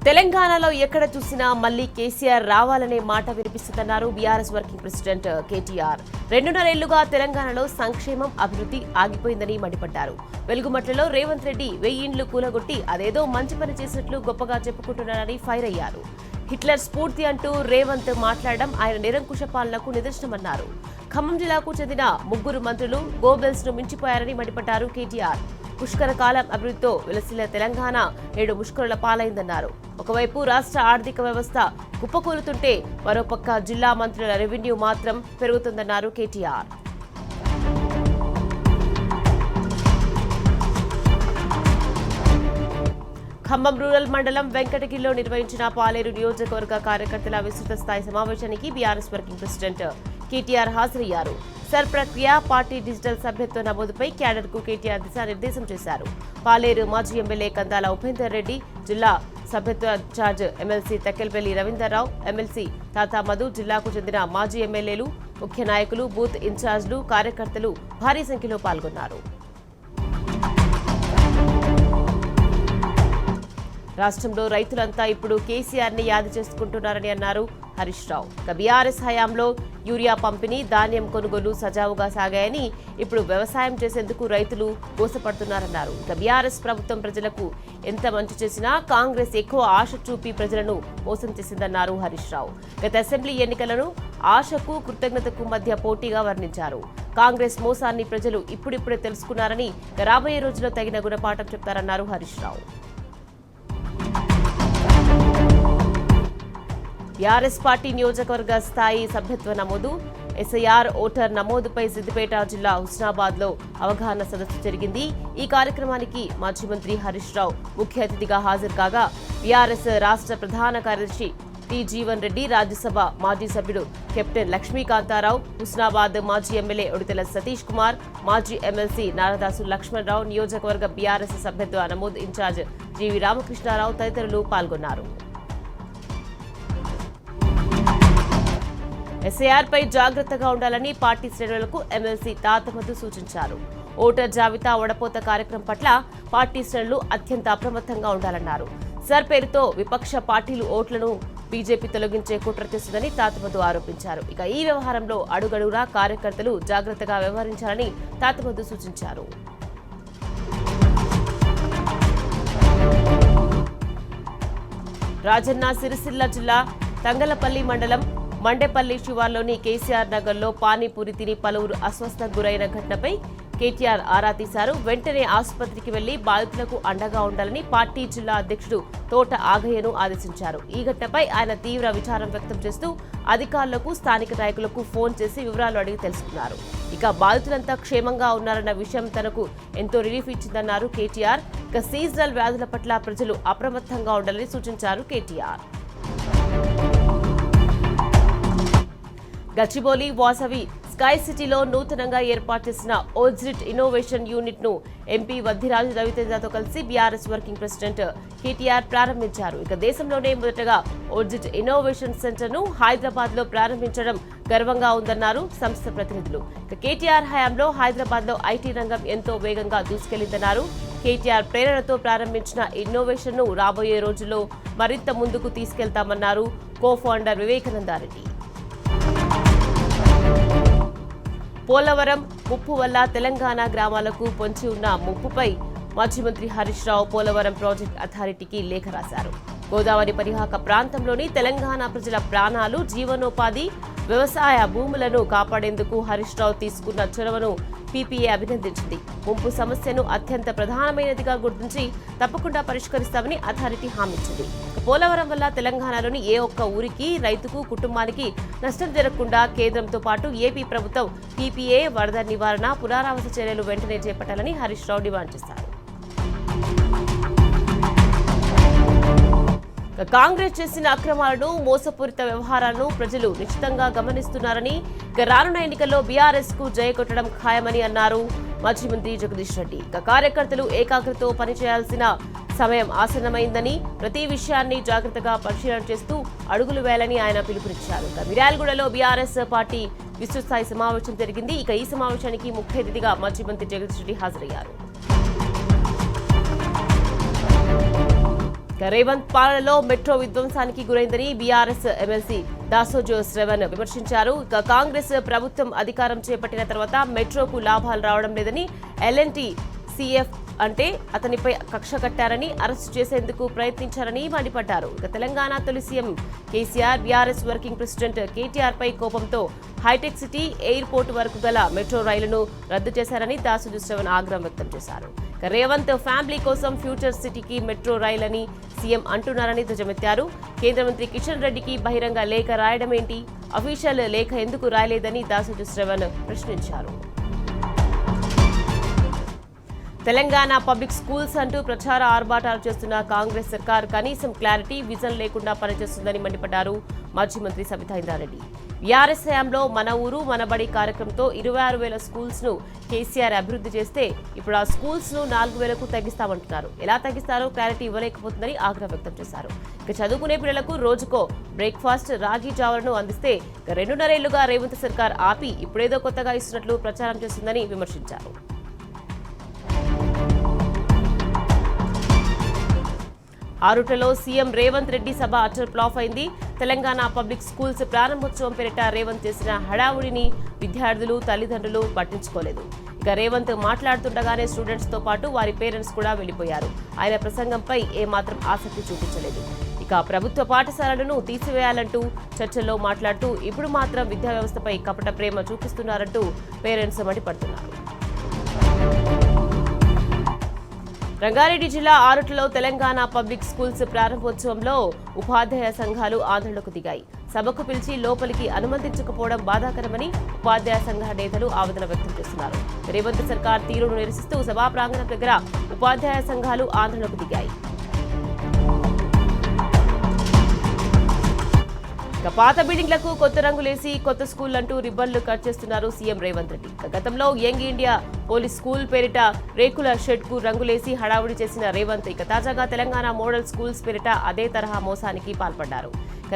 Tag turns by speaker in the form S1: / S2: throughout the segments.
S1: తెలంగాణలో ఎక్కడ చూసినా మళ్లీ కేసీఆర్ రావాలనే మాట వినిపిస్తుందన్నారు బీఆర్ఎస్ వర్కింగ్ ప్రెసిడెంట్ కేటీఆర్. 2.5 ఏళ్లుగా తెలంగాణలో సంక్షేమం అభివృద్ధి ఆగిపోయిందని మండిపడ్డారు. వెలుగుమట్లలో రేవంత్ రెడ్డి 1000 ఇండ్లు కూలగొట్టి అదేదో మంచి పని చేసినట్లు గొప్పగా చెప్పుకుంటున్నారని ఫైర్ అయ్యారు. హిట్లర్ స్ఫూర్తి అంటూ రేవంత్ మాట్లాడడం ఆయన నిరంకుశ పాలనకు నిదర్శనమన్నారు. ఖమ్మం జిల్లాకు చెందిన 3 మంత్రులు గోబెల్స్ ను మించిపోయారని మండిపడ్డారు కేటీఆర్. పుష్కర కాలం అభివృద్ధితో వెలసిల్ల తెలంగాణ నేడు ముష్కరుల పాలైందన్నారు. ఒకవైపు రాష్ట్ర ఆర్థిక వ్యవస్థ కుప్పకూలుతుంటే మరోపక్క జిల్లా మంత్రుల రెవెన్యూ మాత్రం పెరుగుతుందన్నారు కేటీఆర్. ఖమ్మం రూరల్ మండలం వెంకటగిరిలో నిర్వహించిన పాలేరు నియోజకవర్గ కార్యకర్తల విస్తృత స్థాయి సమావేశానికి బీఆర్ఎస్ వర్కింగ్ ప్రెసిడెంట్ కేటీఆర్ హాజరయ్యారు. సర్ ప్రక్రియ పార్టీ డిజిటల్ సభ్యత్వ నమోదుపై క్యాడర్కు కేటీఆర్ దిశానిర్దేశం చేశారు. పాలేరు మాజీ ఎమ్మెల్యే కందాల ఉపేందర్ రెడ్డి, జిల్లా సభ్యత్వ incharge MLC Takkelapalli Ravinder Rao, MLC Tata Madhu, జిల్లాకు చెందిన మాజీ ఎమ్మెల్యేలు, ముఖ్య నాయకులు, బూత్ ఇన్ఛార్జ్లు, కార్యకర్తలు భారీ సంఖ్యలో పాల్గొన్నారు. రాష్ట్రంలో రైతులంతా ఇప్పుడు కేసీఆర్ ని యాది చేసుకుంటున్నారని అన్నారు హరీష్ రావు. బీఆర్ఎస్ హయాంలో యూరియా పంపిణీ, ధాన్యం కొనుగోలు సజావుగా సాగాయని, ఇప్పుడు వ్యవసాయం చేసేందుకు రైతులు మోసపడుతున్నారన్నారు. బీఆర్ఎస్ ప్రభుత్వం ప్రజలకు ఎంత మంచి చేసినా కాంగ్రెస్ ఎక్కువ ఆశ చూపి ప్రజలను మోసం చేసిందన్నారు హరీష్ రావు. గత అసెంబ్లీ ఎన్నికలను ఆశకు కృతజ్ఞతకు మధ్య పోటీగా వర్ణించారు. కాంగ్రెస్ మోసాన్ని ప్రజలు ఇప్పుడిప్పుడే తెలుసుకున్నారని, రాబోయే రోజుల్లో తగిన గుణపాఠం చెప్తారన్నారు హరీష్ రావు. బీఆర్ఎస్ పార్టీ నియోజకవర్గ స్థాయి సభ్యత్వ నమోదు, ఎస్ఐఆర్ ఓటర్ నమోదుపై సిద్దిపేట జిల్లా హుస్నాబాద్లో అవగాహన సదస్సు జరిగింది. ఈ కార్యక్రమానికి మాజీ మంత్రి హరీష్ రావు ముఖ్య అతిథిగా హాజరు కాగా, బీఆర్ఎస్ రాష్ట్ర ప్రధాన కార్యదర్శి టి జీవన్ రెడ్డి, రాజ్యసభ మాజీ సభ్యుడు కెప్టెన్ లక్ష్మీకాంతారావు, హుస్నాబాద్ మాజీ ఎమ్మెల్యే ఉడితెల సతీష్ కుమార్, మాజీ ఎమ్మెల్సీ నారదాసు లక్ష్మణరావు, నియోజకవర్గ బీఆర్ఎస్ సభ్యత్వ నమోదు ఇన్ఛార్జ్ జీవి రామకృష్ణారావు తదితరులు పాల్గొన్నారు. ఎస్ఐఆర్ పై జాగ్రత్తగా ఉండాలని పార్టీ శ్రేణులకు ఎమ్మెల్సీ తాతమధు సూచించారు. ఓటర్ జాబితా వడపోత కార్యక్రమం పట్ల పార్టీ శ్రేణులు అత్యంత అప్రమత్తంగా ఉండాలన్నారు. సర్ పేరుతో విపక్ష పార్టీలు ఓట్లను బీజేపీ తొలగించే కుట్ర చేస్తుందని తాతమధు ఆరోపించారు. ఇక ఈ వ్యవహారంలో అడుగడుగునా కార్యకర్తలు జాగ్రత్తగా వ్యవహరించాలని తాతమధు సూచించారు. రాజన్న సిరిసిల్ల జిల్లా తంగలపల్లి మండలం మండేపల్లి శివార్లోని కేసీఆర్ నగర్లో పానీపూరి తిని పలువురు అస్వస్థకు గురైన ఘటనపై కేటీఆర్ ఆరా తీశారు. వెంటనే ఆసుపత్రికి వెళ్లి బాధితులకు అండగా ఉండాలని పార్టీ జిల్లా అధ్యక్షుడు తోట ఆగయ్యను ఆదేశించారు. ఈ ఘటనపై ఆయన తీవ్ర విచారం వ్యక్తం చేస్తూ అధికారులకు, స్థానిక నాయకులకు ఫోన్ చేసి వివరాలు అడిగి తెలుసుకున్నారు. ఇక బాధితులంతా క్షేమంగా ఉన్నారన్న విషయం తనకు ఎంతో రిలీఫ్ ఇచ్చిందన్నారు కేటీఆర్. ఇక సీజనల్ వ్యాధుల పట్ల ప్రజలు అప్రమత్తంగా ఉండాలని సూచించారు కేటీఆర్. గచ్చిబౌలి వాసవి స్కై సిటీలో నూతనంగా ఏర్పాటు చేసిన ఓజ్రిట్ ఇన్నోవేషన్ యూనిట్ ను ఎంపీ వద్దిరాజు రవితేజతో కలిసి బీఆర్ఎస్ వర్కింగ్ ప్రెసిడెంట్ కేటీఆర్ ప్రారంభించారు. ఇక దేశంలోనే మొదటగా ఓజ్రిట్ ఇన్నోవేషన్ సెంటర్ ను హైదరాబాద్ లో ప్రారంభించడం గర్వంగా ఉందన్నారు సంస్థ ప్రతినిధులు. ఇక కేటీఆర్ హయాంలో హైదరాబాద్ లో ఐటీ రంగం ఎంతో వేగంగా దూసుకెళ్లిందన్నారు. కేటీఆర్ ప్రేరణతో ప్రారంభించిన ఇన్నోవేషన్ ను రాబోయే రోజుల్లో మరింత ముందుకు తీసుకెళ్తామన్నారు కో ఫౌండర్ వివేకానందారెడ్డి. పోలవరం ముప్పు వల్ల తెలంగాణ గ్రామాలకు పొంచి ఉన్న ముప్పుపై మాజీ మంత్రి హరీష్ రావు పోలవరం ప్రాజెక్ట్ అథారిటీకి లేఖ రాశారు. గోదావరి పరివాహక ప్రాంతంలోని తెలంగాణ ప్రజల ప్రాణాలు, జీవనోపాధి, వ్యవసాయ భూములను కాపాడేందుకు హరీష్ రావు తీసుకున్న చొరవను పీపీఏ అభినందించింది. ముంపు సమస్యను అత్యంత ప్రధానమైనదిగా గుర్తించి తప్పకుండా పరిష్కరిస్తామని అథారిటీ హామీ ఇచ్చింది. పోలవరం వల్ల తెలంగాణలోని ఏ ఒక్క ఊరికి, రైతుకు, కుటుంబానికి నష్టం జరగకుండా కేంద్రంతో పాటు ఏపీ ప్రభుత్వం పీపీఏ, వరద నివారణ, పునరావాస చర్యలు వెంటనే చేపట్టాలని హరీష్ రావు డిమాండ్ చేశారు. కాంగ్రెస్ చేసిన అక్రమాలను, మోసపూరిత వ్యవహారాలను ప్రజలు నిశ్చితంగా గమనిస్తున్నారని, రానున్న ఎన్నికల్లో బీఆర్ఎస్ కు జయ కొట్టడం ఖాయమని అన్నారు మాజీ మంత్రి జగదీష్ రెడ్డి. ఏకాగ్రతతో పనిచేయాల్సిన పనిచేయాల్సిన సమయం ఆసన్నమైందని, ప్రతి విషయాన్ని జాగ్రత్తగా పరిశీలన చేస్తూ అడుగులు వేయాలని ఆయన పిలుపునిచ్చారు. మిర్యాలగూడలో బీఆర్ఎస్ పార్టీ విస్తృత స్థాయి సమావేశం జరిగింది. ఈ సమావేశానికి ముఖ్య అతిథిగా మాజీ మంత్రి జగదీష్ రెడ్డి హాజరయ్యారు. రేవంత్ పాలనలో మెట్రో విధ్వంసానికి గురైందని బీఆర్ఎస్ ఎమ్మెల్సీ దాసోజు శ్రవణ్ విమర్శించారు. కాంగ్రెస్ ప్రభుత్వం అధికారం చేపట్టిన తర్వాత మెట్రోకు లాభాలు రావడం లేదని, ఎల్ఎన్టీ సీఎఫ్ అంటే అతనిపై కక్ష కట్టారని, అరెస్టు చేసేందుకు ప్రయత్నించారని మండిపడ్డారు. తెలంగాణ తొలి CM KCR BRS working president KTR పై కోపంతో హైటెక్ సిటీ ఎయిర్పోర్ట్ వరకు గల మెట్రో రైలును రద్దు చేశారని దాసోజు శ్రవణ్ ఆగ్రహం వ్యక్తం చేశారు. రేవంత్ ఫ్యామిలీ కోసం ఫ్యూచర్ సిటీకి మెట్రో రైల్ అని సీఎం అంటున్నారని ధ్వజమెత్తారు. కేంద్ర మంత్రి కిషన్ రెడ్డికి బహిరంగ లేఖ రాయడం ఏంటి, అఫీషియల్ లేఖ ఎందుకు రాయలేదని దాసోజు శ్రవణ్ ప్రశ్నించారు. తెలంగాణ పబ్లిక్ స్కూల్స్ అంటూ ప్రచార ఆర్భాటాలు చేస్తున్న కాంగ్రెస్ సర్కార్ కనీసం క్లారిటీ, విజన్ లేకుండా పనిచేస్తుందని మండిపడ్డారు మాజీ మంత్రి సబితా ఇంద్రారెడ్డి. బీఆర్ఎస్ హయాంలో మన ఊరు మన బడి కార్యక్రమంతో 26,000 స్కూల్స్ ను కేసీఆర్ అభివృద్ధి చేస్తే ఇప్పుడు ఆ స్కూల్స్ ను 4,000కు తగ్గిస్తామంటున్నారు. ఎలా తగ్గిస్తారో క్లారిటీ ఇవ్వలేకపోతుందని ఆగ్రహం వ్యక్తం చేశారు. ఇక చదువుకునే పిల్లలకు రోజుకో బ్రేక్ఫాస్ట్, రాగి జావలను అందిస్తే 2.5 ఏళ్లుగా రేవంత్ సర్కార్ ఆపి ఇప్పుడేదో కొత్తగా ఇస్తున్నట్లు ప్రచారం చేస్తుందని విమర్శించారు. ఆరుటలో సీఎం రేవంత్ రెడ్డి సభ అటర్ ఫ్లాప్ అయింది. తెలంగాణ పబ్లిక్ స్కూల్స్ ప్రారంభోత్సవం పేరిట రేవంత్ చేసిన హడావుడిని విద్యార్థులు, తల్లిదండ్రులు పట్టించుకోలేదు. ఇక రేవంత్ మాట్లాడుతుండగానే స్టూడెంట్స్ తో పాటు వారి పేరెంట్స్ కూడా వెళ్లిపోయారు. ఆయన ప్రసంగంపై ఏమాత్రం ఆసక్తి చూపించలేదు. ఇక ప్రభుత్వ పాఠశాలలను తీసివేయాలంటూ చర్చల్లో మాట్లాడుతూ ఇప్పుడు మాత్రం విద్యా వ్యవస్థపై కపట ప్రేమ చూపిస్తున్నారంటూ పేరెంట్స్ మండిపడుతున్నారు. రంగారెడ్డి జిల్లా ఆరుట్లలో తెలంగాణ పబ్లిక్ స్కూల్స్ ప్రారంభోత్సవంలో ఉపాధ్యాయ సంఘాలు ఆందోళనకు దిగాయి. సభకు పిలిచి లోపలికి అనుమతించకపోవడం బాధాకరమని ఉపాధ్యాయ సంఘ నేతలు ఆవేదన వ్యక్తం చేస్తున్నారు. రేవంత్ సర్కార్ తీరును నిరసిస్తూ సభా ప్రాంగణం దగ్గర ఉపాధ్యాయ సంఘాలు ఆందోళనకు దిగాయి. ఇక పాత బిల్డింగ్లకు కొత్త రంగులేసి కొత్త స్కూల్ అంటూ రిబ్బన్లు కట్ చేస్తున్నారు సీఎం రేవంత్ రెడ్డి. గతంలో యంగ్ ఇండియా పోలీస్ స్కూల్ పేరిట రేకుల షెడ్ కు రంగులేసి హడావుడి చేసిన రేవంత్ ఇక తాజాగా తెలంగాణ మోడల్ స్కూల్స్ పేరిట అదే తరహా మోసానికి పాల్పడ్డారు.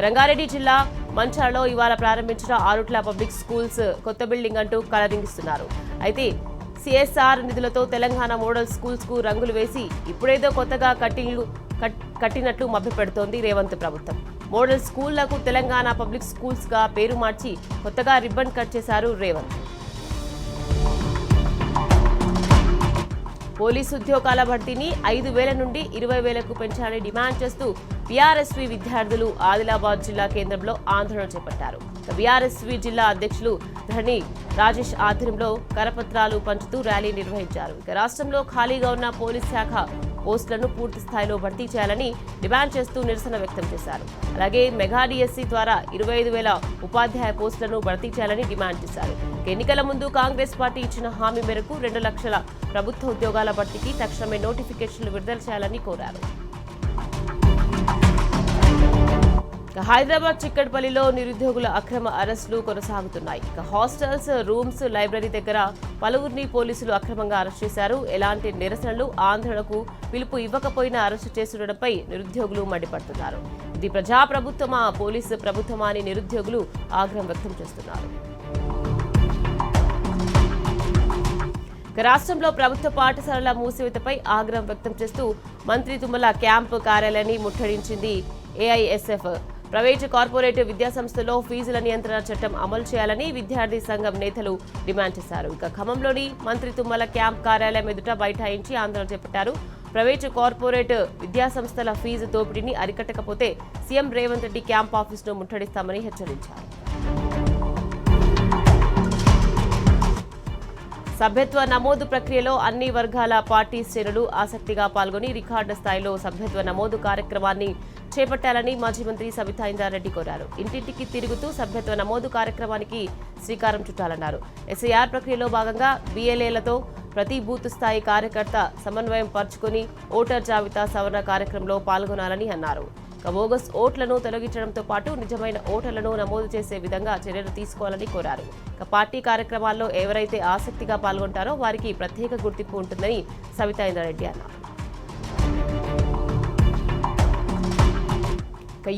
S1: రంగారెడ్డి జిల్లా మంచాలలో ఇవాళ ప్రారంభించిన ఆరుట్ల పబ్లిక్ స్కూల్స్ కొత్త బిల్డింగ్ అంటూ కలరింగిస్తున్నారు. అయితే సిఎస్ఆర్ నిధులతో తెలంగాణ మోడల్ స్కూల్స్ కు రంగులు వేసి ఇప్పుడేదో కొత్తగా కట్టినట్లు మభ్యపెడుతోంది రేవంత్ ప్రభుత్వం. మోడల్ స్కూళ్లకు తెలంగాణ పబ్లిక్ స్కూల్స్ గా పేరు మార్చి కొత్తగా రిబ్బన్ కట్ చేశారు రేవంత్. పోలీసు ఉద్యోగాల భర్తీని 5,000 నుండి 20,000కు పెంచాలని డిమాండ్ చేస్తూ బీఆర్ఎస్వి విద్యార్థులు ఆదిలాబాద్ జిల్లా కేంద్రంలో ఆందోళన చేపట్టారు. బీఆర్ఎస్వి జిల్లా అధ్యక్షులు ధరణి రాజేష్ ఆధ్వర్యంలో కరపత్రాలు పంచుతూ ర్యాలీ నిర్వహించారు. ఇక రాష్ట్రంలో ఖాళీగా ఉన్న పోలీస్ శాఖ పోస్టులను పూర్తి స్థాయిలో భర్తీ చేయాలని డిమాండ్ చేస్తూ నిరసన వ్యక్తం చేశారు. అలాగే మెగా డిఎస్సీ ద్వారా 25,000 ఉపాధ్యాయ పోస్టులను భర్తీ చేయాలని డిమాండ్ చేశారు. ఎన్నికల ముందు కాంగ్రెస్ పార్టీ ఇచ్చిన హామీ మేరకు 2 లక్షల ప్రభుత్వ ఉద్యోగాల భర్తీకి తక్షణమే నోటిఫికేషన్లు విడుదల చేయాలని కోరారు. హైదరాబాద్ చిక్కడపల్లిలో నిరుద్యోగుల అక్రమ అరెస్టులు కొనసాగుతున్నాయి. హాస్టల్స్, రూమ్స్, లైబ్రరీ దగ్గర పలువురిని పోలీసులు అక్రమంగా అరెస్ట్ చేశారు. ఎలాంటి నిరసనలు, ఆందోళనకు పిలుపు ఇవ్వకపోయినా అరెస్టు చేస్తుండటంపై నిరుద్యోగులు మండిపడుతున్నారు. ఇది ప్రజాప్రభుత్వమా, పోలీసు ప్రభుత్వమా అని నిరుద్యోగులు ఆగ్రహం వ్యక్తం చేస్తున్నారు. రాష్ట్రంలో ప్రభుత్వ పాఠశాలల మూసివేతపై ఆగ్రహం వ్యక్తం చేస్తూ మంత్రి తుమ్మల క్యాంపు కార్యాలయాన్ని ముట్టడించింది ఏఐఎస్ఎఫ్. ప్రైవేటు కార్పొరేట్ విద్యాసంస్థల్లో ఫీజుల నియంత్రణ చట్టం అమలు చేయాలని విద్యార్థి సంఘం నేతలు డిమాండ్ చేశారు. ఇక ఖమ్మంలోని మంత్రి తుమ్మల క్యాంప్ కార్యాలయం ఎదుట బైఠాయించి ఆందోళన చేపట్టారు. ప్రైవేటు కార్పొరేట్ విద్యాసంస్థల ఫీజు దోపిడీని అరికట్టకపోతే సీఎం రేవంత్ రెడ్డి క్యాంప్ ఆఫీసును ముట్టడిస్తామని హెచ్చరించారు. సభ్యత్వ నమోదు ప్రక్రియలో అన్ని వర్గాల పార్టీ శ్రేణులు ఆసక్తిగా పాల్గొని రికార్డు స్థాయిలో సభ్యత్వ నమోదు కార్యక్రమాన్ని చేపట్టాలని మాజీ మంత్రి సబితా ఇంద్రారెడ్డి కోరారు. ఇంటింటికి తిరుగుతూ సభ్యత్వ నమోదు కార్యక్రమానికి శ్రీకారం చుట్టాలన్నారు. ఎస్ఐఆర్ ప్రక్రియలో భాగంగా బీఎల్ఏలతో ప్రతి బూత్ స్థాయి కార్యకర్త సమన్వయం పరుచుకుని ఓటర్ జాబితా సవరణ కార్యక్రమంలో పాల్గొనాలని అన్నారు. బోగస్ ఓట్లను తొలగించడంతో పాటు నిజమైన ఓటర్లను నమోదు చేసే విధంగా చర్యలు తీసుకోవాలని కోరారు. పార్టీ కార్యక్రమాల్లో ఎవరైతే ఆసక్తిగా పాల్గొంటారో వారికి ప్రత్యేక గుర్తింపు ఉంటుందని సబితా ఇంద్రారెడ్డి అన్నారు.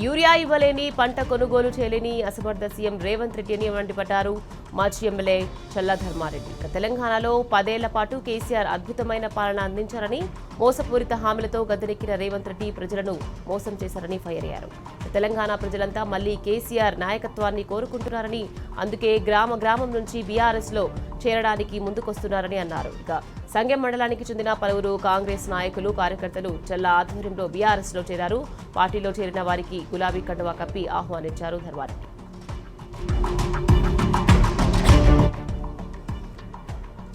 S1: యూరియా ఇవ్వలేని, పంట కొనుగోలు చేయలేని అసమర్థ సీఎం రేవంత్ రెడ్డి అని మండిపడ్డారు. మాజీ ఎమ్మెల్యే చల్లా ధర్మారెడ్డి. తెలంగాణలో 10 ఏళ్ల పాటు కేసీఆర్ అద్భుతమైన పాలన అందించారని, మోసపూరిత హామీలతో గద్దెనెక్కిన రేవంత్ రెడ్డి ప్రజలను మోసం చేశారని ఫైర్ అయ్యారు. తెలంగాణ ప్రజలంతా మళ్లీ కేసీఆర్ నాయకత్వాన్ని కోరుకుంటున్నారని, అందుకే గ్రామం నుంచి బీఆర్ఎస్ లో చేరడానికి ముందుకొస్తున్నారని అన్నారు. ఇక సంగెం మండలానికి చెందిన పలువురు కాంగ్రెస్ నాయకులు, కార్యకర్తలు చల్లా ఆధ్వర్యంలో బీఆర్ఎస్ లో చేరారు. పార్టీలో చేరిన వారికి గులాబీ కండువా కప్పి ఆహ్వానించారు ధర్మారెడ్డి.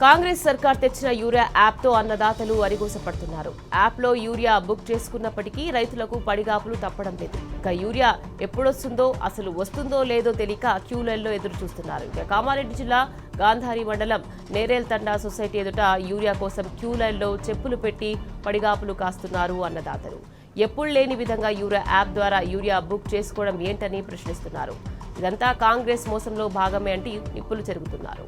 S1: కాంగ్రెస్ సర్కార్ తెచ్చిన యూరియా యాప్తో అన్నదాతలు అరిగోసపడుతున్నారు. యాప్లో యూరియా బుక్ చేసుకున్నప్పటికీ రైతులకు పడిగాపులు తప్పడం లేదు. ఇక యూరియా ఎప్పుడొస్తుందో, అసలు వస్తుందో లేదో తెలియక క్యూలైన్లో ఎదురు చూస్తున్నారు. ఇక కామారెడ్డి జిల్లా గాంధారి మండలం నేరేల్ తండా సొసైటీ ఎదుట యూరియా కోసం క్యూలైన్లో చెప్పులు పెట్టి పడిగాపులు కాస్తున్నారు అన్నదాతలు. ఎప్పుడు లేని విధంగా యూరియా యాప్ ద్వారా యూరియా బుక్ చేసుకోవడం ఏంటని ప్రశ్నిస్తున్నారు. ఇదంతా కాంగ్రెస్ మోసంలో భాగమే అంటూ నిప్పులు చెరుగుతున్నారు.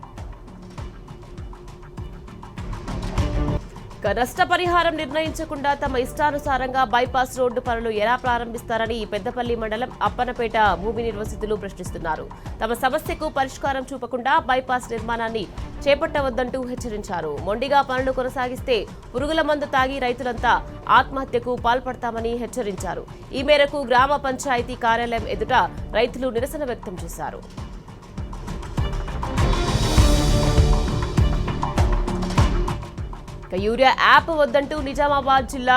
S1: నష్టపరిహారం నిర్ణయించకుండా తమ ఇష్టానుసారంగా బైపాస్ రోడ్డు పనులు ఎలా ప్రారంభిస్తారని పెద్దపల్లి మండలం అప్పనపేట భూమి నిర్వాసితులు ప్రశ్నిస్తున్నారు. తమ సమస్యకు పరిష్కారం చూపకుండా బైపాస్ నిర్మాణాన్ని చేపట్టవద్దంటూ హెచ్చరించారు. మొండిగా పనులు కొనసాగిస్తే పురుగుల మందు తాగి రైతులంతా ఆత్మహత్యకు పాల్పడతామని హెచ్చరించారు. ఈ మేరకు గ్రామ పంచాయతీ కార్యాలయం ఎదుట రైతులు నిరసన వ్యక్తం చేశారు. యూరియా యాప్ వద్దంటూ నిజామాబాద్ జిల్లా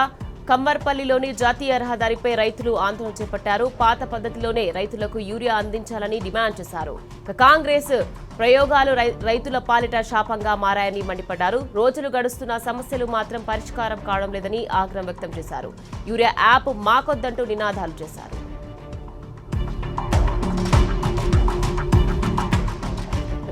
S1: కమ్మర్పల్లిలోని జాతీయ రహదారిపై రైతులు ఆందోళన చేపట్టారు. పాత పద్ధతిలోనే రైతులకు యూరియా అందించాలని డిమాండ్ చేశారు. కాంగ్రెస్ ప్రయోగాలు రైతుల పాలిట శాపంగా మారాయని మండిపడ్డారు. రోజులు గడుస్తున్న సమస్యలు మాత్రం పరిష్కారం కావడం లేదని ఆగ్రహం వ్యక్తం చేశారు. యూరియా యాప్ మాకొద్దంటూ నినాదాలు చేశారు.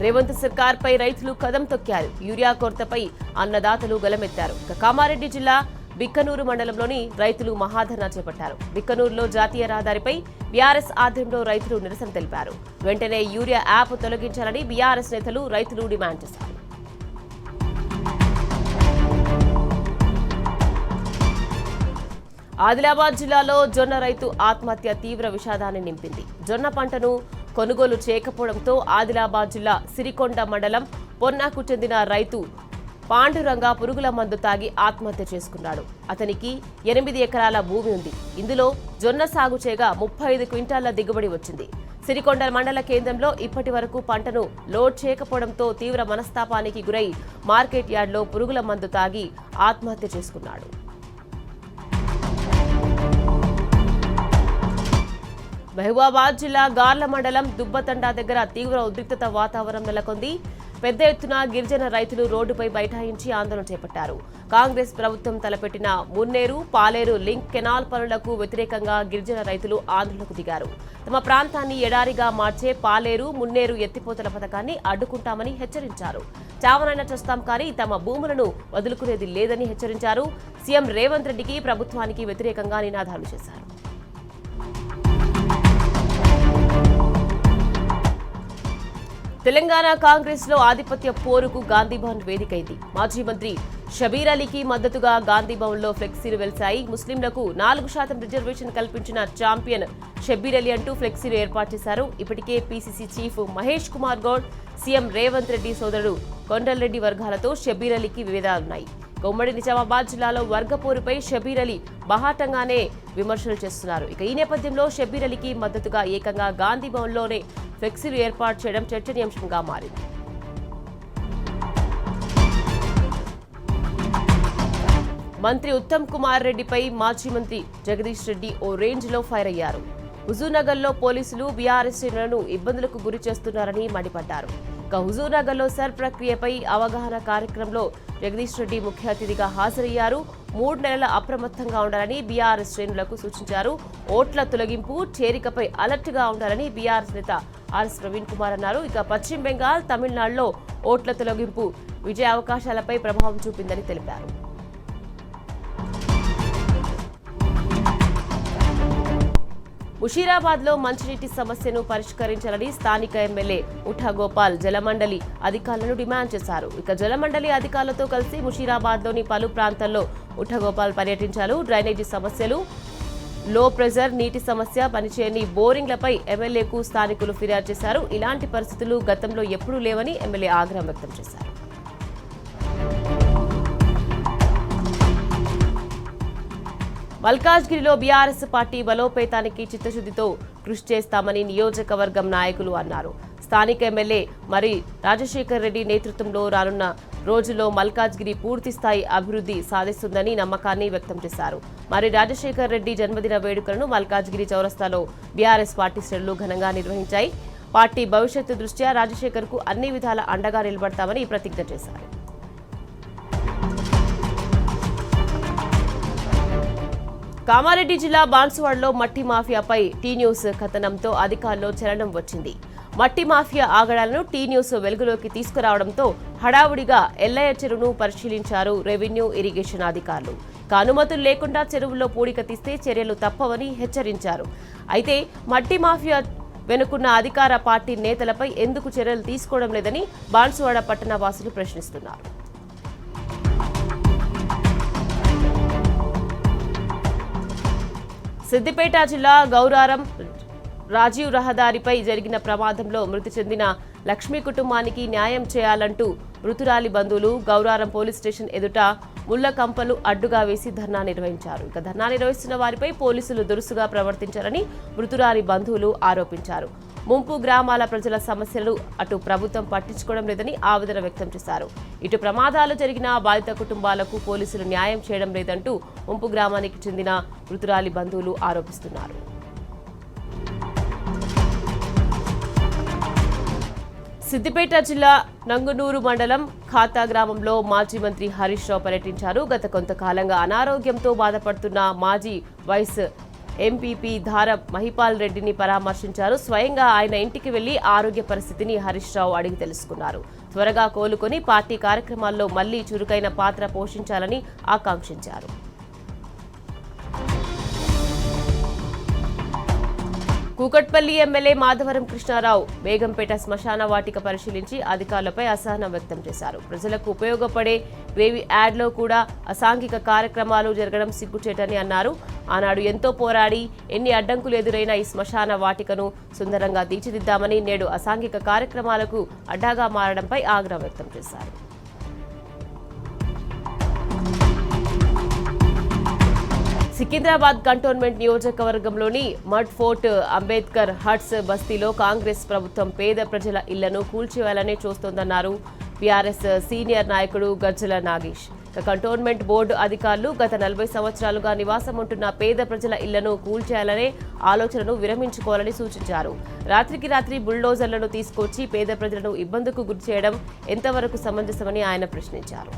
S1: రేవంత్ సర్కార్ పై రైతులు కదం తొక్కారు. యూరియా కొరతపై అన్నదాతలు గలమెత్తారు. కామారెడ్డి జిల్లా బిక్కనూరు మండలంలోని రైతులు మహాధర్నా చేపట్టారు. బిక్కనూరులో జాతీయ రహదారిపై బీఆర్ఎస్ ఆధ్వర్యంలో రైతులు నిరసన తెలిపారు. వెంటనే యూరియా యాప్ తొలగించాలని బీఆర్ఎస్ నేతలు, రైతులు డిమాండ్ చేశారు. ఆదిలాబాద్ జిల్లాలో జొన్న రైతు ఆత్మహత్య తీవ్ర విషాదాన్ని నింపింది. జొన్న పంటను కొనుగోలు చేయకపోవడంతో ఆదిలాబాద్ జిల్లా సిరికొండ మండలం పొన్నాకు చెందిన రైతు పాండురంగ పురుగుల మందు తాగి ఆత్మహత్య చేసుకున్నాడు. అతనికి 8 ఎకరాల భూమి ఉంది. ఇందులో జొన్న సాగు చేయగా 35 క్వింటాళ్ల దిగుబడి వచ్చింది. సిరికొండ మండల కేంద్రంలో ఇప్పటి వరకు పంటను లోడ్ చేయకపోవడంతో తీవ్ర మనస్తాపానికి గురై మార్కెట్ యార్డ్లో పురుగుల మందు తాగి ఆత్మహత్య చేసుకున్నాడు. మహబూబాబాద్ జిల్లా గార్ల మండలం దుబ్బతండా దగ్గర తీవ్ర ఉద్రిక్తత వాతావరణం నెలకొంది. పెద్ద ఎత్తున గిరిజన రైతులు రోడ్డుపై బైఠాయించి ఆందోళన చేపట్టారు. కాంగ్రెస్ ప్రభుత్వం తలపెట్టిన మున్నేరు, పాలేరు లింక్ కెనాల్ పనులకు వ్యతిరేకంగా గిరిజన రైతులు ఆందోళనకు దిగారు. తమ ప్రాంతాన్ని ఎడారిగా మార్చే పాలేరు, మున్నేరు ఎత్తిపోతల పథకాన్ని అడ్డుకుంటామని హెచ్చరించారు. చావనైనా చూస్తాం కానీ తమ భూములను వదులుకునేది లేదని హెచ్చరించారు. సీఎం రేవంత్ రెడ్డికి, ప్రభుత్వానికి వ్యతిరేకంగా నినాదాలు చేశారు. తెలంగాణ కాంగ్రెస్ లో ఆధిపత్య పోరుకు గాంధీభవన్ వేదికైంది. మాజీ మంత్రి షబీర్ అలీకి మద్దతుగా గాంధీభవన్ లో ఫ్లెక్సీలు వెలిశాయి. ముస్లింలకు 4% రిజర్వేషన్ కల్పించిన ఛాంపియన్ షబీర్ అలీ అంటూ ఫ్లెక్సీలు ఏర్పాటు చేశారు. ఇప్పటికే PCC chief Mahesh Kumar Goud, CM Revanth Reddy సోదరుడు కొండలరెడ్డి వర్గాలతో షబీర్ అలీకి విభేదాలున్నాయి. ఉమ్మడి నిజామాబాద్ జిల్లాలో వర్గపోరుపై షబీర్ అలీ బహాటంగానే విమర్శలు చేస్తున్నారు. ఈ నేపథ్యంలో షబీర్ అలీకి మద్దతుగా ఏకంగా గాంధీభవన్ లోనే ఫ్లెక్సీలు ఏర్పాటు చేయడం చర్చనీయాంశంగా మారింది. మంత్రి ఉత్తమ్ కుమార్ రెడ్డిపై మాజీ మంత్రి జగదీష్ రెడ్డి ఓ రేంజ్ లో ఫైర్ అయ్యారు. హుజూర్నగర్లో పోలీసులు బీఆర్ఎస్ శ్రేణులను ఇబ్బందులకు గురి చేస్తున్నారని మండిపడ్డారు. హుజూర్నగర్లో సర్ ప్రక్రియపై అవగాహన కార్యక్రమంలో జగదీష్ రెడ్డి ముఖ్య అతిథిగా హాజరయ్యారు. 3 నెలల అప్రమత్తంగా ఉండాలని బీఆర్ఎస్ శ్రేణులకు సూచించారు. ఓట్ల తొలగింపు, చేరికపై అలర్ట్ గా ఉండాలని బీఆర్ఎస్ నేత ఆర్ఎస్ ప్రవీణ్ కుమార్ అన్నారు. పశ్చిమ బెంగాల్, తమిళనాడులో ఓట్ల తొలగింపు విజయ అవకాశాలపై ప్రభావం చూపిందని తెలిపారు. ముషీరాబాద్ లో మంచినీటి సమస్యను పరిష్కరించాలని స్థానిక ఎమ్మెల్యే ఉఠా గోపాల్ జలమండలి అధికారులను డిమాండ్ చేశారు. జలమండలి అధికారులతో కలిసి ముషీరాబాద్ లోని పలు ప్రాంతాల్లో ఉఠా గోపాల్ పర్యటించారు. డ్రైనేజీ సమస్యలు, లో ప్రెజర్ నీటి సమస్య, పనిచేయని బోరింగ్లపై ఎమ్మెల్యేకు స్థానికులు ఫిర్యాదు చేశారు. ఇలాంటి పరిస్థితులు గతంలో ఎప్పుడూ లేవని ఎమ్మెల్యే ఆగ్రహం వ్యక్తం చేశారు. మల్కాజ్గిరిలో బీఆర్ఎస్ పార్టీ బలోపేతానికి చిత్తశుద్ధితో కృషి చేస్తామని నియోజకవర్గం నాయకులు అన్నారు. స్థానిక ఎమ్మెల్యే మరి రాజశేఖర్ రెడ్డి నేతృత్వంలో రానున్న రోజుల్లో మల్కాజ్గిరి పూర్తి స్థాయి అభివృద్ధి సాధిస్తుందని నమ్మకాన్ని వ్యక్తం చేశారు. మరి రాజశేఖర్ రెడ్డి జన్మదిన వేడుకలను మల్కాజ్గిరి చౌరస్తాలో బీఆర్ఎస్ పార్టీ శ్రేణులు ఘనంగా నిర్వహించాయి. పార్టీ భవిష్యత్తు దృష్ట్యా రాజశేఖర్కు అన్ని విధాల అండగా నిలబడతామని ప్రతిజ్ఞ చేశారు. కామారెడ్డి జిల్లా బాన్సువాడలో మట్టి మాఫియాపై టీ న్యూస్ కథనంతో అధికారుల్లో చలనం వచ్చింది. మట్టి మాఫియా ఆగడాలను టీ న్యూస్ వెలుగులోకి తీసుకురావడంతో హడావుడిగా ఎల్లయ్య చెరువును పరిశీలించారు రెవెన్యూ, ఇరిగేషన్ అధికారులు. అనుమతులు లేకుండా చెరువుల్లో పూడిక తీస్తే చర్యలు తప్పవని హెచ్చరించారు. అయితే మట్టి మాఫియా వెనుకున్న అధికార పార్టీ నేతలపై ఎందుకు చర్యలు తీసుకోవడం లేదని బాన్సువాడ పట్టణ వాసులు ప్రశ్నిస్తున్నారు. సిద్దిపేట జిల్లా గౌరారం రాజీవ్ రహదారిపై జరిగిన ప్రమాదంలో మృతి చెందిన లక్ష్మీ కుటుంబానికి న్యాయం చేయాలంటూ మృతురాలి బంధువులు గౌరారం పోలీస్ స్టేషన్ ఎదుట ముళ్ల కంపలు అడ్డుగా వేసి ధర్నా నిర్వహించారు. ధర్నా నిర్వహిస్తున్న వారిపై పోలీసులు దురుసుగా ప్రవర్తించారని మృతురాలి బంధువులు ఆరోపించారు. ముంపు గ్రామాల ప్రజల సమస్యలు అటు ప్రభుత్వం పట్టించుకోవడం లేదని ఆవేదన వ్యక్తం చేశారు. ఇటు ప్రమాదాలు జరిగిన బాధిత కుటుంబాలకు పోలీసులు న్యాయం చేయడం లేదంటూ ముంపు గ్రామానికి చెందిన మృతురాలి బంధువులు ఆరోపిస్తున్నారు. సిద్దిపేట జిల్లా నంగునూరు మండలం ఖాతా గ్రామంలో మాజీ మంత్రి హరీష్ రావు పర్యటించారు. గత కొంతకాలంగా అనారోగ్యంతో బాధపడుతున్న మాజీ వైస్ ఎంపీపీ ధార మహిపాల్ రెడ్డిని పరామర్శించారు. స్వయంగా ఆయన ఇంటికి వెళ్లి ఆరోగ్య పరిస్థితిని హరీష్ రావు అడిగి తెలుసుకున్నారు. త్వరగా కోలుకొని పార్టీ కార్యక్రమాల్లో మళ్లీ చురుకైన పాత్ర పోషించాలని ఆకాంక్షించారు. కూకట్పల్లి ఎమ్మెల్యే మాధవరం కృష్ణారావు బేగంపేట శ్మశాన వాటిక పరిశీలించి అధికారులపై అసహనం వ్యక్తం చేశారు. ప్రజలకు ఉపయోగపడే గ్రేవీ యాడ్లో కూడా అసాంఘిక కార్యక్రమాలు జరగడం సిగ్గుచేటని అన్నారు. ఆనాడు ఎంతో పోరాడి ఎన్ని అడ్డంకులు ఎదురైనా ఈ శ్మశాన వాటికను సుందరంగా తీర్చిదిద్దామని నేడు అసాంఘిక కార్యక్రమాలకు అడ్డాగా మారడంపై ఆగ్రహం వ్యక్తం చేశారు. సికింద్రాబాద్ కంటోన్మెంట్ నియోజకవర్గంలోని మడ్ ఫోర్ట్ అంబేద్కర్ హట్స్ బస్తీలో కాంగ్రెస్ ప్రభుత్వం పేద ప్రజల ఇళ్లను కూల్చివేయాలని చూస్తోందన్నారు బీఆర్ఎస్ సీనియర్ నాయకుడు గజ్జల నాగేష్. కంటోన్మెంట్ బోర్డు అధికారులు గత 40 సంవత్సరాలుగా నివాసం ఉంటున్న పేద ప్రజల ఇళ్లను కూల్చేయాలనే ఆలోచనను విరమించుకోవాలని సూచించారు. రాత్రికి రాత్రి బుల్డోజర్లను తీసుకొచ్చి పేద ప్రజలను ఇబ్బందుకు గురిచేయడం ఎంతవరకు సమంజసమని ఆయన ప్రశ్నించారు.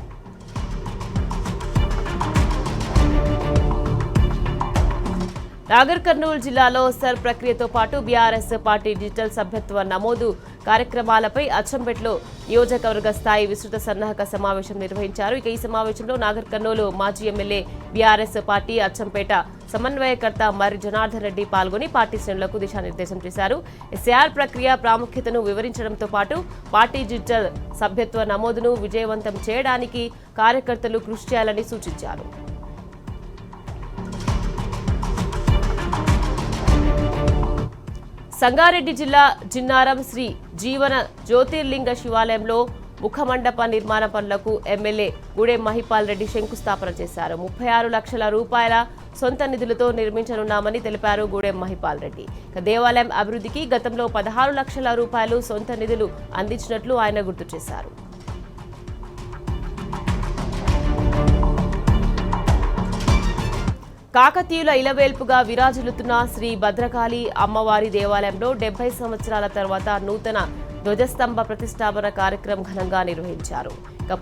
S1: నాగర్ కర్నూలు జిల్లాలో సర్ ప్రక్రియతో పాటు బీఆర్ఎస్ పార్టీ డిజిటల్ సభ్యత్వ నమోదు కార్యక్రమాలపై అచ్చంపేటలో నియోజకవర్గ స్థాయి విస్తృత సన్నాహక సమావేశం నిర్వహించారు. ఈ సమావేశంలో నాగర్ కర్నూలు మాజీ ఎమ్మెల్యే బీఆర్ఎస్ పార్టీ అచ్చంపేట సమన్వయకర్త మర్రి జనార్దన్ రెడ్డి పాల్గొని పార్టీ శ్రేణులకు దిశానిర్దేశం చేశారు. ఎస్ఆర్ ప్రక్రియ ప్రాముఖ్యతను వివరించడంతో పాటు పార్టీ డిజిటల్ సభ్యత్వ నమోదును విజయవంతం చేయడానికి కార్యకర్తలు కృషి చేయాలని సూచించారు. సంగారెడ్డి జిల్లా జిన్నారం శ్రీ జీవన జ్యోతిర్లింగ శివాలయంలో ముఖమండప నిర్మాణ పనులకు ఎమ్మెల్యే గూడెం మహిపాల్ రెడ్డి శంకుస్థాపన చేశారు. 36 లక్షల రూపాయల సొంత నిధులతో నిర్మించనున్నామని తెలిపారు గూడెం మహిపాల్ రెడ్డి. దేవాలయం అభివృద్ధికి గతంలో 16 లక్షల రూపాయలు సొంత నిధులు అందించినట్లు ఆయన గుర్తు చేశారు. కాకతీయుల ఇలవేల్పుగా విరాజిల్లుతున్న శ్రీ భద్రకాళి అమ్మవారి దేవాలయంలో 70 సంవత్సరాల తర్వాత నూతన ధ్వజస్తంభ ప్రతిష్టాపన కార్యక్రమం ఘనంగా నిర్వహించారు.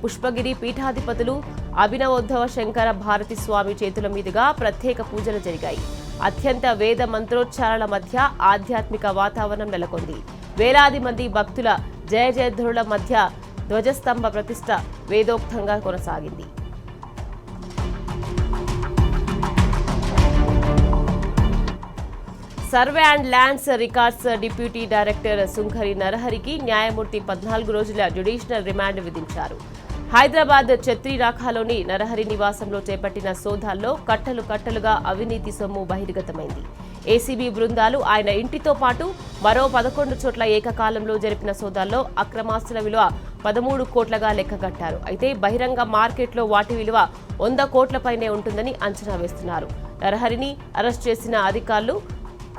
S1: పుష్పగిరి పీఠాధిపతులు అభినవోద్ధవ శంకర భారతి స్వామి చేతుల మీదుగా ప్రత్యేక పూజలు జరిగాయి. అత్యంత వేద మంత్రోచ్చారణల మధ్య ఆధ్యాత్మిక వాతావరణం నెలకొంది. వేలాది మంది భక్తుల జయ జయధ్వనుల మధ్య ధ్వజస్తంభ ప్రతిష్ట వేదోక్తంగా కొనసాగింది. Survey and lands records deputy director సుంకరి నరహరికి న్యాయమూర్తి 14 రోజుల జ్యుడిషియల్ రిమాండ్ విధించారు. హైదరాబాద్ చత్రిరాఖలోని నరహరి నివాసంలో చేపట్టిన సోదాల్లో కట్టలుగా అవినీతి సొమ్ము బహిర్గతమైంది. ఏసీబీ బృందాలు ఆయన ఇంటితో పాటు మరో 11 చోట్ల ఏకకాలంలో జరిపిన సోదాల్లో అక్రమాస్తుల విలువ 13 కోట్లగా లెక్కగట్టారు. అయితే బహిరంగ మార్కెట్లో వాటి విలువ 100 కోట్లపైనే ఉంటుందని అంచనా వేస్తున్నారు. నరహరిని అరెస్ట్ చేసిన అధికారులు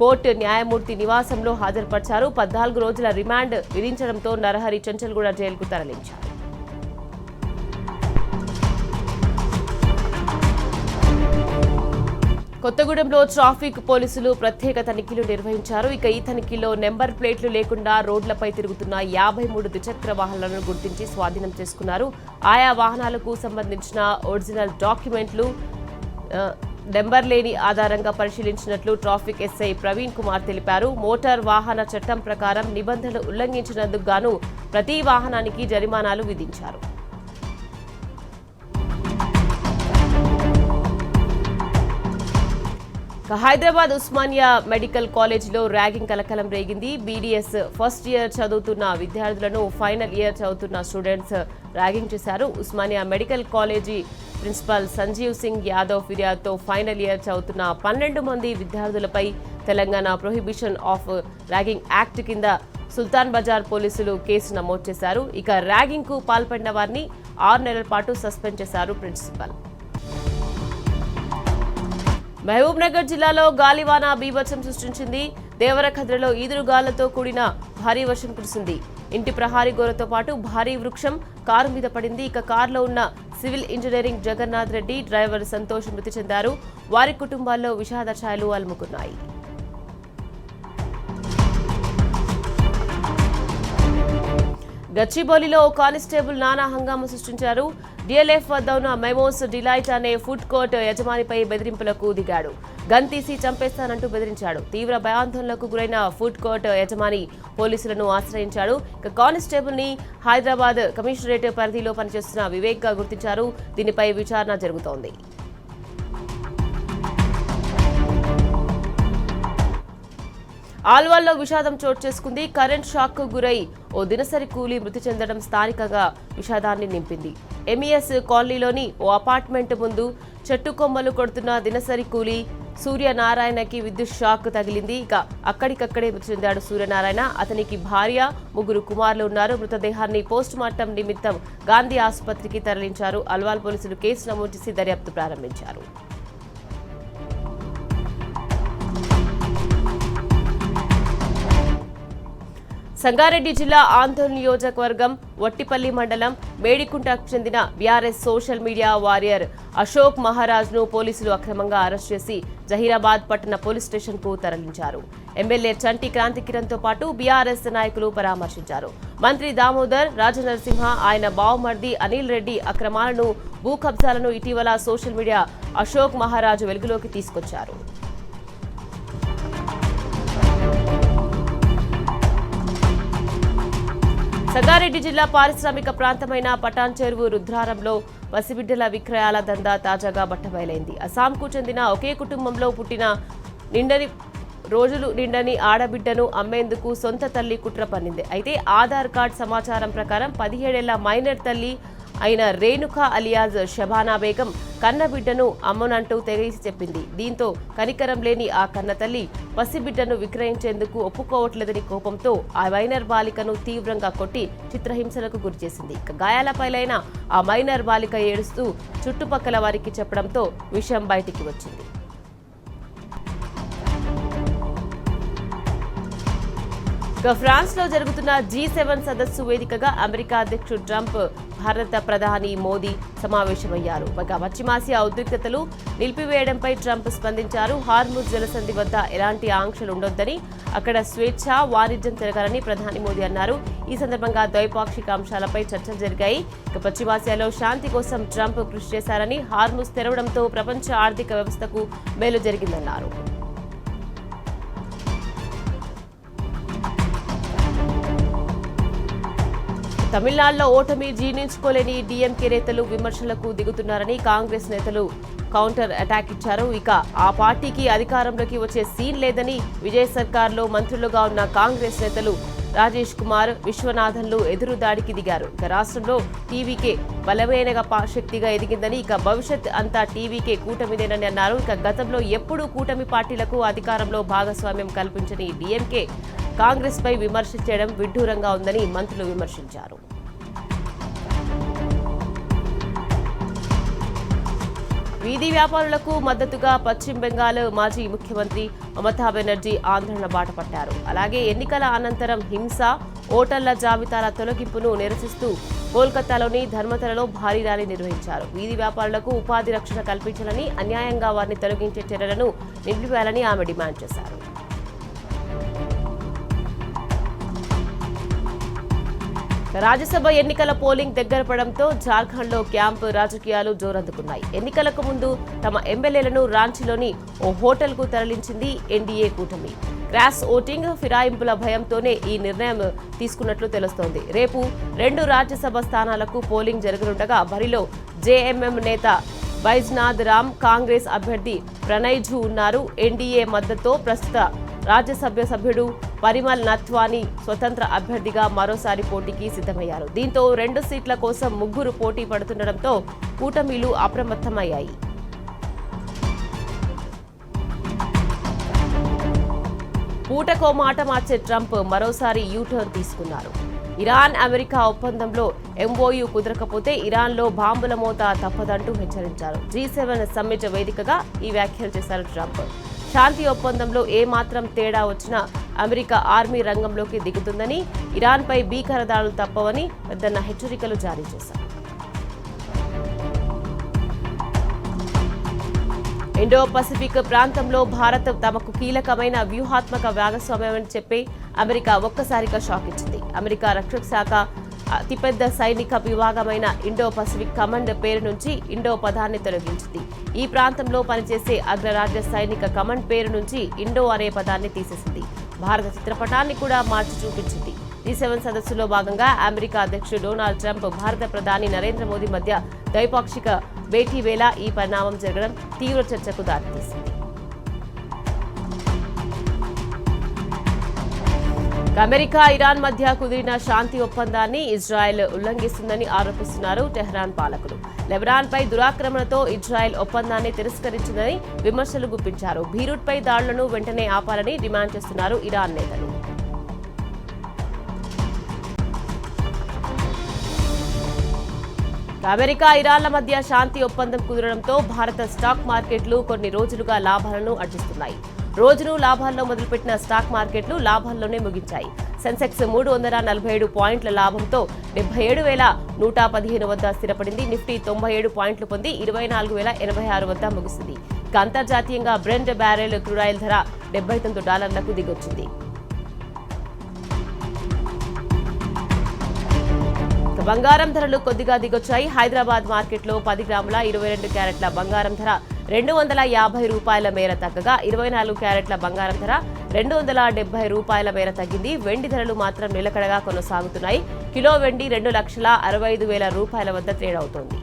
S1: కోర్టు న్యాయమూర్తి నివాసంలో హాజరుపరిచారు. 14 రోజుల రిమాండ్ విధించడంతో నరహరి చెంచల్గూడ జైలుకు తరలించారు. కొత్తగూడెంలో ట్రాఫిక్ పోలీసులు ప్రత్యేక తనిఖీలు నిర్వహించారు. ఈ తనిఖీలో నెంబర్ ప్లేట్లు లేకుండా రోడ్లపై తిరుగుతున్న 53 ద్విచక్ర వాహనాలను గుర్తించి స్వాధీనం చేసుకున్నారు. ఆయా వాహనాలకు సంబంధించిన ఒరిజినల్ డాక్యుమెంట్లు నెంబర్ లేని ఆధారంగా పరిశీలించినట్లు ట్రాఫిక్ ఎస్ఐ ప్రవీణ్ కుమార్ తెలిపారు. మోటార్ వాహన చట్టం ప్రకారం నిబంధనలు ఉల్లంఘించినందుకు గాను ప్రతి వాహనానికి జరిమానాలు విధించారు. హైదరాబాద్ ఉస్మానియా మెడికల్ కాలేజీలో ర్యాగింగ్ కలకలం రేగింది. బీడీఎస్ ఫస్ట్ ఇయర్ చదువుతున్న విద్యార్థులను ఫైనల్ ఇయర్ చదువుతున్న స్టూడెంట్స్ ర్యాగింగ్ చేశారు. Osmania medical college principal Sanjeev Singh Yadav ఫిర్యాదుతో ఫైనల్ ఇయర్ చదువుతున్న 12 మంది విద్యార్థులపై Telangana prohibition of ragging act కింద సుల్తాన్ బజార్ పోలీసులు కేసు నమోదు చేశారు. ర్యాగింగ్ కు పాల్పడిన వారిని 6 నెలల పాటు సస్పెండ్ చేశారు ప్రిన్సిపల్. మహబూబ్ నగర్ జిల్లాలో గాలివాన బీభత్సం సృష్టించింది. దేవరకద్రలో ఈదురుగాలతో కూడిన భారీ వర్షం కురిసింది. ఇంటి ప్రహారీ గోరతో పాటు భారీ వృక్షం కారు మీద పడింది. కారులో ఉన్న civil engineering Jagannath Reddy, driver Santosh మృతి చెందారు. వారి కుటుంబాల్లో విషాద ఛాయలు అలుముకున్నాయి. గచ్చిబౌలిలో కానిస్టేబుల్ నానా హంగామా సృష్టించారు. డిఎల్ఎఫ్ వద్ద ఉన్న మెమోస్ డిలైట్ అనే ఫుడ్ కోర్ట్ యజమానిపై బెదిరింపులకు దిగాడు. గన్ తీసి చంపేస్తానంటూ బెదిరించాడు. తీవ్ర భయాందోళనకు గురైన ఫుడ్ కోర్ట్ యజమాని పోలీసులను ఆశ్రయించాడు. కానిస్టేబుల్ ని హైదరాబాద్ కమిషనరేట్ పరిధిలో పనిచేస్తున్న వివేక్ గా గుర్తించారు. దీనిపై విచారణ జరుగుతోంది. ఆల్వాల్లో విషాదం చోటు చేసుకుంది. కరెంట్ షాక్ కు గురై ఓ దినసరి కూలీ మృతి చెందడం స్థానికంగా విషాదాన్ని నింపింది. ఎంఈఎస్ కాలనీలోని ఓ అపార్ట్మెంట్ ముందు చెట్టు కొమ్మలు కొడుతున్న దినసరి కూలీ సూర్యనారాయణకి విద్యుత్ షాక్ తగిలింది. అక్కడికక్కడే మృతి చెందాడు సూర్యనారాయణ. అతనికి భార్య, 3 కుమారులు ఉన్నారు. మృతదేహాన్ని పోస్టుమార్టం నిమిత్తం గాంధీ ఆసుపత్రికి తరలించారు. అల్వాల్ పోలీసులు కేసు నమోదు చేసి దర్యాప్తు ప్రారంభించారు. సంగారెడ్డి జిల్లా ఆందోళన నియోజకవర్గం వట్టిపల్లి మండలం మేడికుంటకు చెందిన BRS social media warrior Ashok Maharaj ను పోలీసులు అక్రమంగా అరెస్ట్ చేసి జహీరాబాద్ పట్టణ పోలీస్ స్టేషన్ కు తరలించారు. ఎమ్మెల్యే చంటి క్రాంతికిరణ్ తో పాటు బీఆర్ఎస్ నాయకులు పరామర్శించారు. మంత్రి దామోదర్ రాజనరసింహ, ఆయన బావమర్ది అనిల్ రెడ్డి అక్రమాలను, భూ కబ్జాలను ఇటీవల సోషల్ మీడియా అశోక్ మహారాజ్ వెలుగులోకి తీసుకొచ్చారు. సంగారెడ్డి జిల్లా పారిశ్రామిక ప్రాంతమైన పటాన్ చెరువు రుద్రారంలో పసిబిడ్డల విక్రయాల దందా తాజాగా బట్టబయలైంది. అస్సాంకు చెందిన ఒకే కుటుంబంలో పుట్టిన రోజులు నిండని ఆడబిడ్డను అమ్మేందుకు సొంత తల్లి కుట్ర పన్నింది. అయితే ఆధార్ కార్డ్ సమాచారం ప్రకారం 17 ఏళ్ల మైనర్ తల్లి అయిన రేణుకా అలియాజ్ షబానా బేగం కన్నబిడ్డను అమ్మనంటూ తెగేసి చెప్పింది. దీంతో కనికరం లేని ఆ కన్నతల్లి పసిబిడ్డను విక్రయించేందుకు ఒప్పుకోవట్లేదని కోపంతో ఆ మైనర్ బాలికను తీవ్రంగా కొట్టి చిత్రహింసలకు గురిచేసింది. గాయాలపైలైన ఆ మైనర్ బాలిక ఏడుస్తూ చుట్టుపక్కల వారికి చెప్పడంతో విషయం బయటికి వచ్చింది. ఫ్రాన్స్ లో జరుగుతున్న G7 సదస్సు వేదికగా అమెరికా అధ్యక్షుడు ట్రంప్, భారత ప్రధాని మోదీ సమావేశమయ్యారు. పశ్చిమాసియా ఉద్రిక్తతలు నిలిపివేయడంపై ట్రంప్ స్పందించారు. హార్ముజ్ జలసంధి వద్ద ఎలాంటి ఆంక్షలు ఉండొద్దని, అక్కడ స్వేచ్ఛ, వాణిజ్యం జరగాలని ప్రధాని మోదీ అన్నారు. ఈ సందర్భంగా ద్వైపాక్షిక అంశాలపై చర్చలు జరిగాయి. పశ్చిమాసియాలో శాంతి కోసం ట్రంప్ కృషి చేశారని, హార్ముజ్ తెరవడంతో ప్రపంచ ఆర్థిక వ్యవస్థకు మేలు జరిగిందన్నారు. తమిళనాడులో ఓటమి జీర్ణించుకోలేని డీఎంకే నేతలు విమర్శలకు దిగుతున్నారని కాంగ్రెస్ నేతలు కౌంటర్ అటాక్ ఇచ్చారు. ఆ పార్టీకి అధికారంలోకి వచ్చే సీన్ లేదని, విజయ్ సర్కార్లో మంత్రులుగా ఉన్న కాంగ్రెస్ నేతలు రాజేష్ కుమార్, విశ్వనాథన్లు ఎదురుదాడికి దిగారు. ఇక రాష్ట్రంలో టీవీకే బలమైన శక్తిగా ఎదిగిందని, ఇక భవిష్యత్ అంతా టీవీకే కూటమిదేనని అన్నారు. ఇక గతంలో ఎప్పుడూ కూటమి పార్టీలకు అధికారంలో భాగస్వామ్యం కల్పించని డీఎంకే కాంగ్రెస్ పై విమర్శించడం విడ్డూరంగా ఉందని మంత్రులు విమర్శించారు. వీధి వ్యాపారులకు మద్దతుగా పశ్చిమ బెంగాల్ మాజీ ముఖ్యమంత్రి మమతా బెనర్జీ ఆందోళన బాట పట్టారు. అలాగే ఎన్నికల అనంతరం హింస, ఓటర్ల జాబితాల తొలగింపును నిరసిస్తూ కోల్కతాలోని ధర్మతలలో భారీ ర్యాలీ నిర్వహించారు. వీధి వ్యాపారులకు ఉపాధి రక్షణ కల్పించాలని, అన్యాయంగా వారిని తొలగించే చర్యలను నిలిపివేయాలని ఆమె డిమాండ్ చేశారు. రాజ్యసభ ఎన్నికల పోలింగ్ దగ్గర పడడంతో జార్ఖండ్లో క్యాంపు రాజకీయాలు జోరందుకున్నాయి. ఎన్నికలకు ముందు తమ ఎమ్మెల్యేలను రాంచీలోని ఓ హోటల్కు తరలించింది ఎన్డీఏ కూటమి. క్రాస్ ఓటింగ్, ఫిరాయింపుల భయంతోనే ఈ నిర్ణయం తీసుకున్నట్లు తెలుస్తోంది. రేపు 2 రాజ్యసభ స్థానాలకు పోలింగ్ జరగనుండగా బరిలో జేఎంఎం నేత బైజ్నాథ్ రామ్, కాంగ్రెస్ అభ్యర్థి ప్రణయ్ ఝూ ఉన్నారు. ఎన్డీఏ మద్దతుతో ప్రస్తుత రాజ్యసభ సభ్యుడు పరిమల్ నత్వానీ స్వతంత్ర అభ్యర్థిగా మరోసారి పోటీకి సిద్ధమయ్యారు. దీంతో 2 సీట్ల కోసం 3 పోటీ పడుతుండటంతో కూటమిలు అప్రమత్తమయ్యాయి. పూటకో మాట మార్చే ట్రంప్ మరోసారి యూటర్న్ తీసుకున్నారు. ఇరాన్ అమెరికా ఒప్పందంలో ఎంఓయూ కుదరకపోతే ఇరాన్లో బాంబుల మోత తప్పదంటూ హెచ్చరించారు. G7 సమ్మిట్ వేదికగా ఈ వ్యాఖ్యలు చేశారు ట్రంప్. శాంతి ఒప్పందంలో ఏమాత్రం తేడా వచ్చినా అమెరికా ఆర్మీ రంగంలోకి దిగుతుందని, ఇరాన్పై భీకర దాడులు తప్పవని పెద్దన్న హెచ్చరికలు జారీ చేశారు. ఇండో పసిఫిక్ ప్రాంతంలో భారత్ తమకు కీలకమైన వ్యూహాత్మక భాగస్వామ్యమని చెప్పి అమెరికా ఒక్కసారిగా షాక్ ఇచ్చింది. అమెరికా రక్షణ శాఖ అతిపెద్ద సైనిక విభాగమైన ఇండో పసిఫిక్ కమాండ్ పేరు నుంచి ఇండో పదాన్ని తొలగించింది. ఈ ప్రాంతంలో పనిచేసే అగ్రరాజ్య సైనిక కమాండ్ పేరు నుంచి ఇండో అనే పదాన్ని తీసేసింది. భారత చిత్రపటాన్ని కూడా మార్చి చూపించింది. G7 సదస్సులో భాగంగా అమెరికా అధ్యక్షుడు డొనాల్డ్ ట్రంప్, భారత ప్రధాని నరేంద్ర మోదీ మధ్య ద్వైపాక్షిక భేటీ వేళ ఈ పరిణామం జరగడం తీవ్ర చర్చకు దారితీసింది. అమెరికా, ఇరాన్ మధ్య కుదిరిన శాంతి ఒప్పందాన్ని ఇజ్రాయెల్ ఉల్లంఘిస్తుందని ఆరోపిస్తున్నారు టెహ్రాన్ పాలకులు. లెబనాన్పై దురాక్రమణతో ఇజ్రాయెల్ ఒప్పందాన్ని తిరస్కరించిందని విమర్శలు గుప్పించారు. బీరూట్పై దాడులను వెంటనే ఆపాలని డిమాండ్ చేస్తున్నారు ఇరాన్ నేతలు. అమెరికా, ఇరాన్ల మధ్య శాంతి ఒప్పందం కుదరడంతో భారత స్టాక్ మార్కెట్లు కొన్ని రోజులుగా లాభాలను ఆర్జిస్తున్నాయి. రోజును లాభాల్లో మొదలుపెట్టిన స్టాక్ మార్కెట్లు లాభాల్లోనే ముగించాయి. సెన్సెక్స్ 347 పాయింట్ల లాభంతో 77,115 వద్ద స్థిరపడింది. నిఫ్టీ 97 పాయింట్లు పొంది 24,086 వద్ద ముగిసింది. ఇక అంతర్జాతీయంగా బ్రెంట్ బ్యారెల్ క్రూడాయిల్ ధర $79లకు దిగొచ్చింది. బంగారం ధరలు కొద్దిగా దిగొచ్చాయి. హైదరాబాద్ మార్కెట్లో 10 గ్రాముల 22 క్యారెట్ల బంగారం ధర $250 మేర తగ్గగా 24 క్యారెట్ల బంగారం ధర $270 మేర తగ్గింది. వెండి ధరలు మాత్రం నిలకడగా కొనసాగుతున్నాయి. కిలో వెండి $2,65,000 వద్ద ట్రేడ్ అవుతోంది.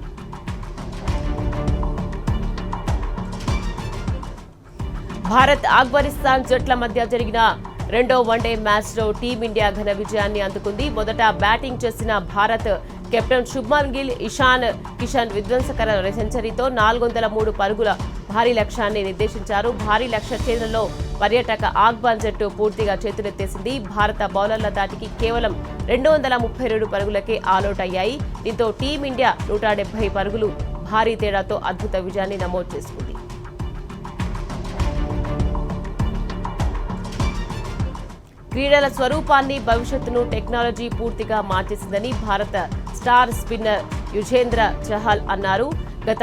S1: భారత్, ఆఫ్ఘనిస్తాన్ జట్ల మధ్య జరిగిన 2వ వన్డే మ్యాచ్లో టీమిండియా ఘన విజయాన్ని అందుకుంది. మొదట బ్యాటింగ్ చేసిన భారత్ కెప్టెన్ శుభ్మన్ గిల్, ఇషాన్ కిషన్ విధ్వంసకర సెంచరీతో 403 పరుగుల భారీ లక్ష్యాన్ని నిర్దేశించారు. భారీ లక్ష్య ఛేదనలో పర్యాటక ఆఫ్ఘాన్ జట్టు పూర్తిగా చేతులెత్తేసింది. భారత బౌలర్ల దాటికి కేవలం 232 పరుగులకే ఆలౌట్ అయ్యాయి. దీంతో టీమిండియా 170 పరుగులు భారీ తేడాతో అద్భుత విజయాన్ని నమోదు చేసుకుంది. క్రీడల స్వరూపాన్ని, భవిష్యత్తును టెక్నాలజీ పూర్తిగా మార్చేసిందని భారత స్టార్ స్పిన్నర్ యుజేంద్ర చహల్ అన్నారు. గత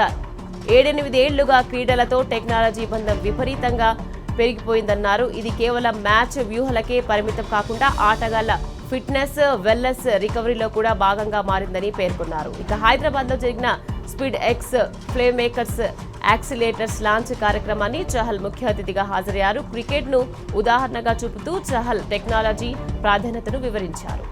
S1: 7-8 ఏళ్లుగా క్రీడలతో టెక్నాలజీ బంధం విపరీతంగా పెరిగిపోయిందన్నారు. ఇది కేవలం మ్యాచ్ వ్యూహాలకే పరిమితం కాకుండా ఆటగాళ్ల ఫిట్నెస్, వెల్నెస్ రికవరీలో కూడా భాగంగా మారిందని పేర్కొన్నారు. ఇక హైదరాబాద్లో జరిగిన speed X play makers accelerators launch కార్యక్రమాన్ని చహల్ ముఖ్య అతిథిగా హాజరయ్యారు. క్రికెట్ను ఉదాహరణగా చూపుతూ చహల్ టెక్నాలజీ ప్రాధాన్యతను వివరించారు.